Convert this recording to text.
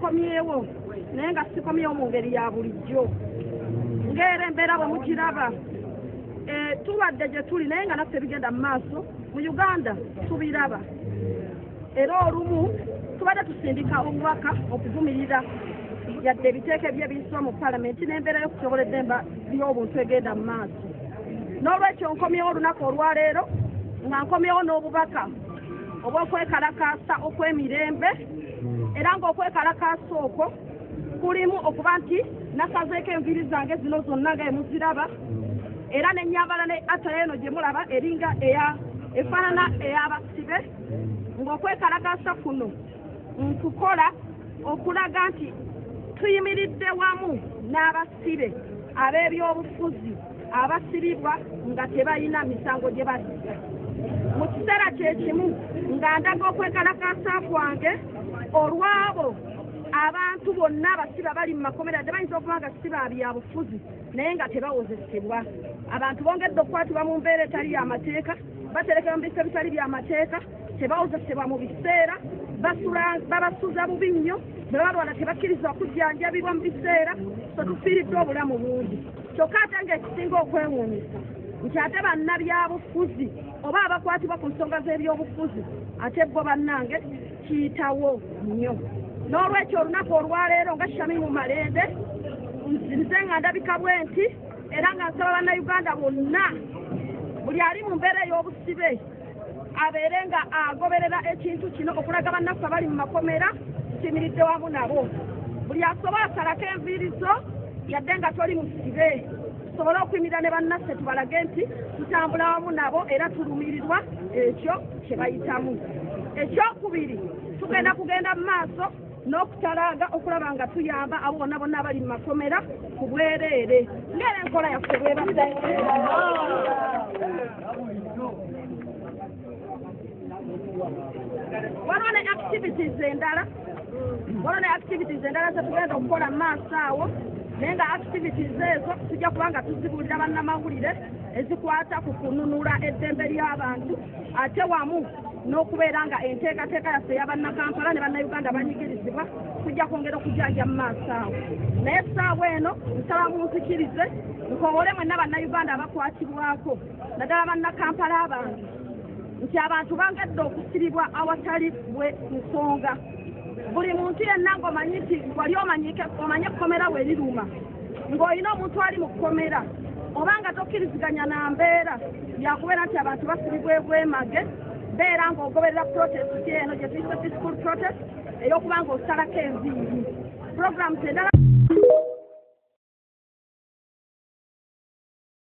nkomyewo naye nga sikomyewo mu ngeri ya bulijjo ng'era embeera bwe mugiraba tubadde gye tuli naye nga naffe bigenda mu maaso mu Uganda tubiraba era olumu tubadde tusindika obubaka okuvumirira yadde ebiteeko ebyebiyisibwa mu palamenti n'embeera y'okusobola eddemba ly'obuntu egenda mu maaso n'olwekyo nkomyewo olunaku olwaleero nga nkomyewo n'obubaka obw'okwekalakaasa okw'emirembe era ng'okwekalakaasa okwo kulimu okuba nti nasazeeko enviiri zange zino zonna nga emuziraba era n'ennyambala ne ataya eno gye mulaba eringa efaanana ey'abasibe ng'okwekalakaasa kuno nkukola okulaga nti tuyimiridde wamu n'abasibe ab'ebyobufuzi abasibibwa nga tebalina misango gye bazza mu kiseera kyekimu nga ndaga okwekalakaasa kwange olwabo abantu bonna abasibe bali mu makomera ddala bayinza okuba nga siba byabufuzi naye nga tebawozesebwa abantu bongedde okukwatibwa mu mbeera etali y'amateeka baterekera mu bifo ebitali by'amateeka tebawozesebwa mu biseera babasuza bubi nnyo bwe balwala tebakkirizibwa okujjanjabibwa mu biseera so tufiiriddwe obulamu bungi kyokka ate ng'ekisinga okwewuunyisa nti ate bannabyabufuzi oba abakwatibwa ku nsonga z'ebyobufuzi ate bo bannange kiyitawo nnyo n'olwekyo olunaku olwaleero nga Shamimu Malende nze nga ndabika bwe nti era nga nsaba bannayuganda bonna buli ali mu mbeera ey'obusibe abeere nga agoberera ekintu kino okulaga bannaffe abali mu makomera kiyimiridde wamu nabo buli asobola asalako enviirizo yadde nga toli musibe tusobole okuyimirira ne bannaffe tubalage nti tutambula wamu nabo era tulumirirwa ekyo kye bayitamu ekyokubiri tugenda kugenda mu maaso n'okutalaga okulaba nga tuyamba abo bonna bonna abali mu makomera ku bwereere ng'era enkola yaffe bwebadde waliwo ne activities endala zetugenda okukola mu maaso awo naye nga activities ezo tujja kuba nga tuzibuulira bannamawulire ezikwata ku kununula eddembe ly'abantu ate wamu n'okubeera nga enteekateeka yaffe ey'abannakampala ne bannayuganda banyigirizibwa tujja kwongera okujanja mu maaso awo naye essaawa eno nsaba munzikirize nkowole mwenna bannayuganda abakwatibwako naddala bannakampala abange nti abantu bangedde okusiribwa awatali bwe nsonga buli muntu yenna ng'omanyi nti wali omanye ekkomera we liruma ng'olina omuntu ali mu kkomera oba nga tokkiriziganya na mbeera yakubeera nti abantu basibibwa ebwemage beera ng'ogoberera protest eno gye tuyise peaceful protest ey'okuba ng'osalako enviiri programs endala